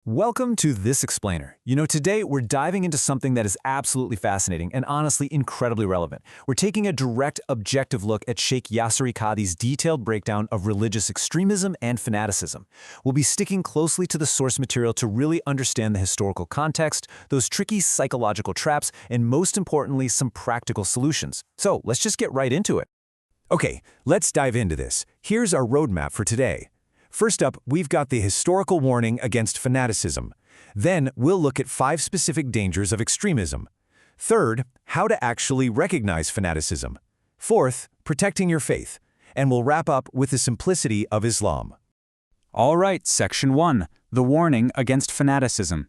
Welcome to This Explainer. Today we're diving into something that is absolutely fascinating and honestly incredibly relevant. We're taking a direct, objective look at Sheikh Yasser Qadhi's detailed breakdown of religious extremism and fanaticism. We'll be sticking closely to the source material to really understand the historical context, those tricky psychological traps, and most importantly, some practical solutions. So let's just get right into it. Okay, let's dive into this. Here's our roadmap for today. First up, we've got the historical warning against fanaticism. Then, we'll look at 5 specific dangers of extremism. Third, how to actually recognize fanaticism. Fourth, protecting your faith. And we'll wrap up with the simplicity of Islam. All right, Section 1, the warning against fanaticism.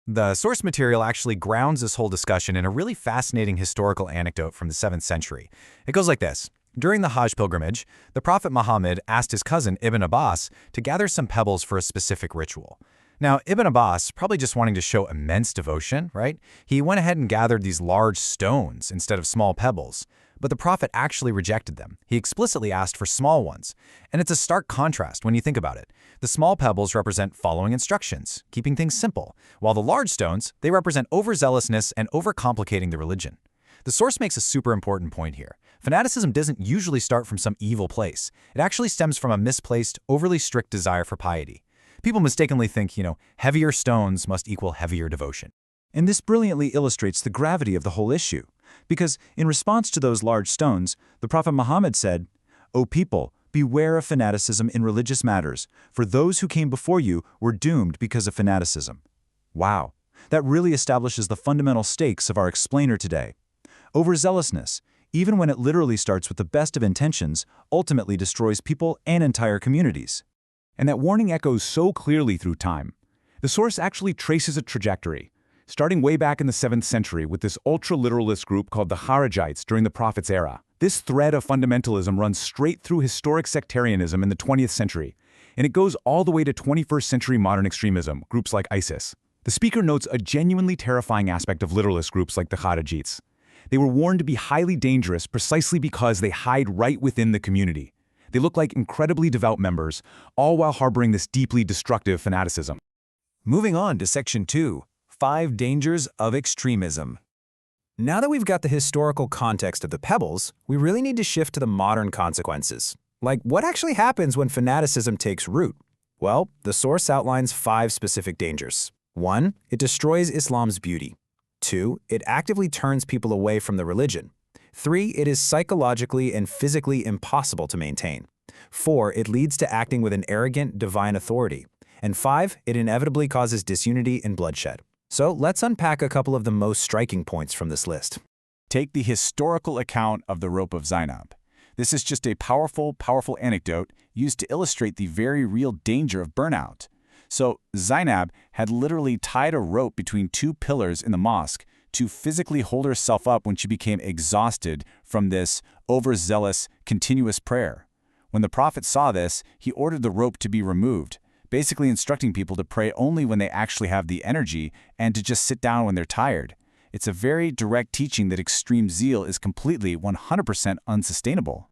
The source material actually grounds this whole discussion in a really fascinating historical anecdote from the 7th century. It goes like this. During the Hajj pilgrimage, the Prophet Muhammad asked his cousin Ibn Abbas to gather some pebbles for a specific ritual. Now, Ibn Abbas, probably just wanting to show immense devotion, right? He went ahead and gathered these large stones instead of small pebbles. But the Prophet actually rejected them. He explicitly asked for small ones. And it's a stark contrast when you think about it. The small pebbles represent following instructions, keeping things simple, while the large stones, they represent overzealousness and overcomplicating the religion. The source makes a super important point here. Fanaticism doesn't usually start from some evil place. It actually stems from a misplaced, overly strict desire for piety. People mistakenly think, heavier stones must equal heavier devotion. And this brilliantly illustrates the gravity of the whole issue. Because in response to those large stones, the Prophet Muhammad said, "O people, beware of fanaticism in religious matters, for those who came before you were doomed because of fanaticism." Wow, that really establishes the fundamental stakes of our explainer today. Overzealousness, even when it literally starts with the best of intentions, ultimately destroys people and entire communities. And that warning echoes so clearly through time. The source actually traces a trajectory, starting way back in the 7th century with this ultra-literalist group called the Kharijites during the Prophet's era. This thread of fundamentalism runs straight through historic sectarianism in the 20th century, and it goes all the way to 21st century modern extremism, groups like ISIS. The speaker notes a genuinely terrifying aspect of literalist groups like the Kharijites. They were warned to be highly dangerous precisely because they hide right within the community. They look like incredibly devout members, all while harboring this deeply destructive fanaticism. Moving on to Section 2, 5 dangers of extremism. Now that we've got the historical context of the pebbles, we really need to shift to the modern consequences. Like, what actually happens when fanaticism takes root? Well, the source outlines 5 specific dangers. 1. It destroys Islam's beauty. 2. It actively turns people away from the religion. 3. It is psychologically and physically impossible to maintain. 4. It leads to acting with an arrogant, divine authority. And 5. It inevitably causes disunity and bloodshed. So let's unpack a couple of the most striking points from this list. Take the historical account of the rope of Zainab. This is just a powerful anecdote used to illustrate the very real danger of burnout. So Zainab had literally tied a rope between 2 pillars in the mosque to physically hold herself up when she became exhausted from this overzealous, continuous prayer. When the Prophet saw this, he ordered the rope to be removed, basically instructing people to pray only when they actually have the energy and to just sit down when they're tired. It's a very direct teaching that extreme zeal is completely 100% unsustainable.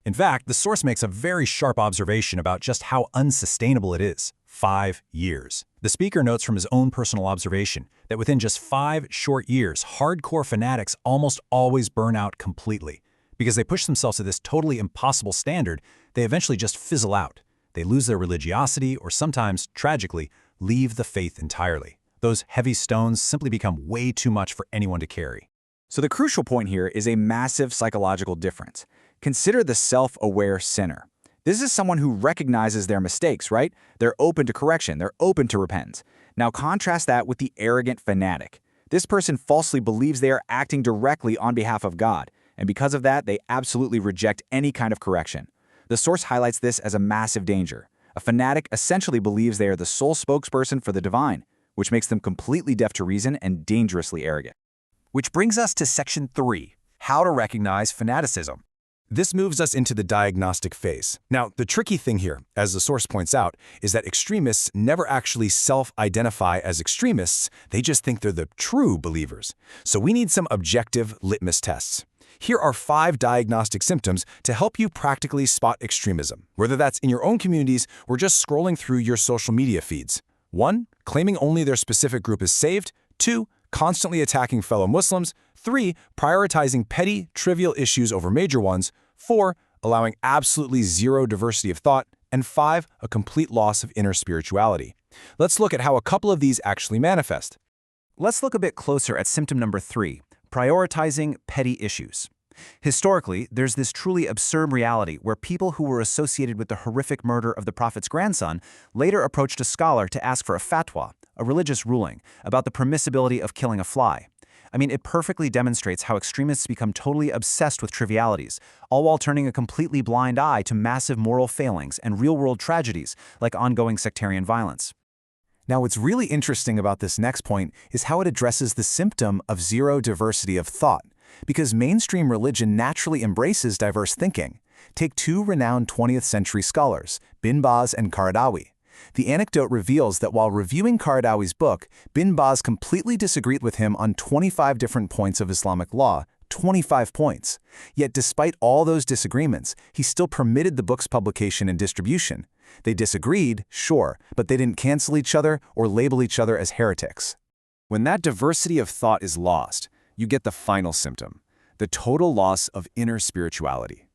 In fact, the source makes a very sharp observation about just how unsustainable it is. 5 years. The speaker notes from his own personal observation that within just 5 short years, hardcore fanatics almost always burn out completely. Because they push themselves to this totally impossible standard, they eventually just fizzle out. They lose their religiosity or sometimes, tragically, leave the faith entirely. Those heavy stones simply become way too much for anyone to carry. So the crucial point here is a massive psychological difference. Consider the self-aware sinner. This is someone who recognizes their mistakes, right? They're open to correction, they're open to repentance. Now contrast that with the arrogant fanatic. This person falsely believes they are acting directly on behalf of God, and because of that, they absolutely reject any kind of correction. The source highlights this as a massive danger. A fanatic essentially believes they are the sole spokesperson for the divine, which makes them completely deaf to reason and dangerously arrogant. Which brings us to Section 3, how to recognize fanaticism. This moves us into the diagnostic phase. Now, the tricky thing here, as the source points out, is that extremists never actually self-identify as extremists, they just think they're the true believers. So we need some objective litmus tests. Here are 5 diagnostic symptoms to help you practically spot extremism, whether that's in your own communities or just scrolling through your social media feeds. 1. Claiming only their specific group is saved. 2. Constantly attacking fellow Muslims. 3. Prioritizing petty, trivial issues over major ones. 4. Allowing absolutely zero diversity of thought. And 5. A complete loss of inner spirituality. Let's look at how a couple of these actually manifest. Let's look a bit closer at symptom number 3, prioritizing petty issues. Historically, there's this truly absurd reality where people who were associated with the horrific murder of the Prophet's grandson later approached a scholar to ask for a fatwa, a religious ruling, about the permissibility of killing a fly. I mean, it perfectly demonstrates how extremists become totally obsessed with trivialities, all while turning a completely blind eye to massive moral failings and real-world tragedies like ongoing sectarian violence. Now, what's really interesting about this next point is how it addresses the symptom of zero diversity of thought, because mainstream religion naturally embraces diverse thinking. Take two renowned 20th century scholars, Bin Baz and Qaradawi. The anecdote reveals that while reviewing Qaradawi's book, Bin Baz completely disagreed with him on 25 different points of Islamic law, 25 points. Yet despite all those disagreements, he still permitted the book's publication and distribution. They disagreed, sure, but they didn't cancel each other or label each other as heretics. When that diversity of thought is lost, you get the final symptom, the total loss of inner spirituality.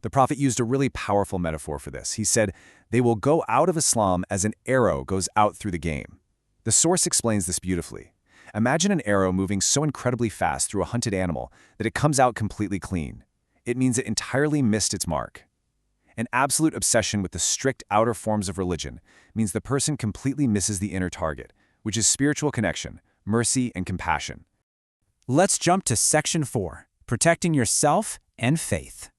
The Prophet used a really powerful metaphor for this. He said, "They will go out of Islam as an arrow goes out through the game." The source explains this beautifully. Imagine an arrow moving so incredibly fast through a hunted animal that it comes out completely clean. It means it entirely missed its mark. An absolute obsession with the strict outer forms of religion means the person completely misses the inner target, which is spiritual connection, mercy, and compassion. Let's jump to Section 4, protecting yourself and faith.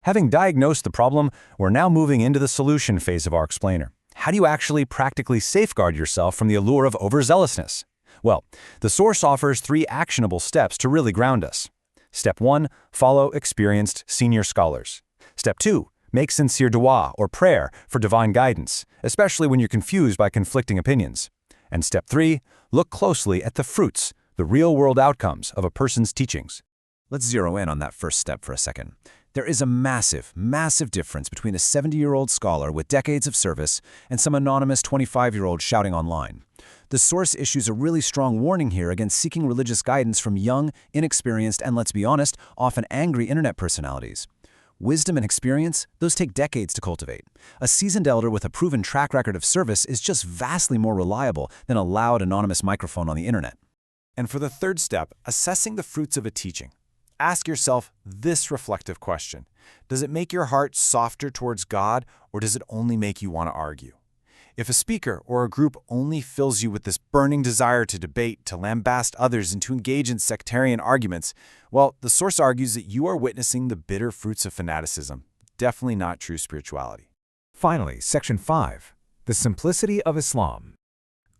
Having diagnosed the problem, we're now moving into the solution phase of our explainer. How do you actually practically safeguard yourself from the allure of overzealousness? Well, the source offers 3 actionable steps to really ground us. Step 1, follow experienced senior scholars. Step 2, make sincere dua or prayer for divine guidance, especially when you're confused by conflicting opinions. And step 3, look closely at the fruits, the real-world outcomes of a person's teachings. Let's zero in on that first step for a second. There is a massive, massive difference between a 70-year-old scholar with decades of service and some anonymous 25-year-old shouting online. The source issues a really strong warning here against seeking religious guidance from young, inexperienced, and let's be honest, often angry internet personalities. Wisdom and experience, those take decades to cultivate. A seasoned elder with a proven track record of service is just vastly more reliable than a loud, anonymous microphone on the internet. And for the third step, assessing the fruits of a teaching. Ask yourself this reflective question. Does it make your heart softer towards God, or does it only make you want to argue? If a speaker or a group only fills you with this burning desire to debate, to lambast others, and to engage in sectarian arguments, well, the source argues that you are witnessing the bitter fruits of fanaticism, definitely not true spirituality. Finally, Section 5, the simplicity of Islam.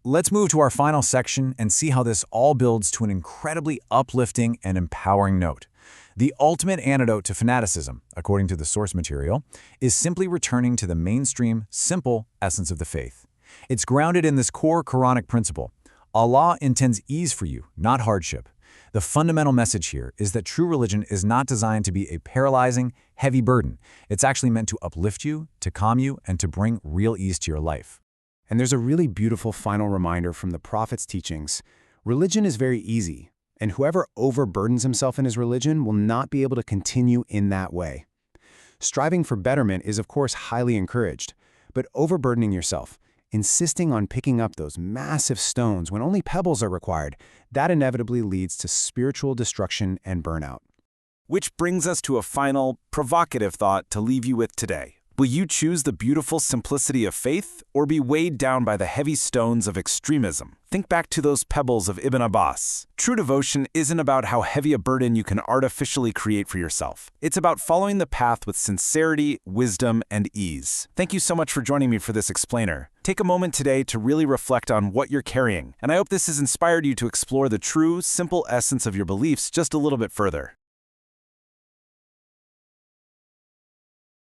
Let's move to our final section and see how this all builds to an incredibly uplifting and empowering note. The ultimate antidote to fanaticism, according to the source material, is simply returning to the mainstream, simple essence of the faith. It's grounded in this core Quranic principle. Allah intends ease for you, not hardship. The fundamental message here is that true religion is not designed to be a paralyzing, heavy burden. It's actually meant to uplift you, to calm you, and to bring real ease to your life. And there's a really beautiful final reminder from the Prophet's teachings. Religion is very easy, and whoever overburdens himself in his religion will not be able to continue in that way. Striving for betterment is, of course, highly encouraged, but overburdening yourself, insisting on picking up those massive stones when only pebbles are required, that inevitably leads to spiritual destruction and burnout. Which brings us to a final, provocative thought to leave you with today. Will you choose the beautiful simplicity of faith or be weighed down by the heavy stones of extremism? Think back to those pebbles of Ibn Abbas. True devotion isn't about how heavy a burden you can artificially create for yourself. It's about following the path with sincerity, wisdom, and ease. Thank you so much for joining me for this explainer. Take a moment today to really reflect on what you're carrying, and I hope this has inspired you to explore the true, simple essence of your beliefs just a little bit further.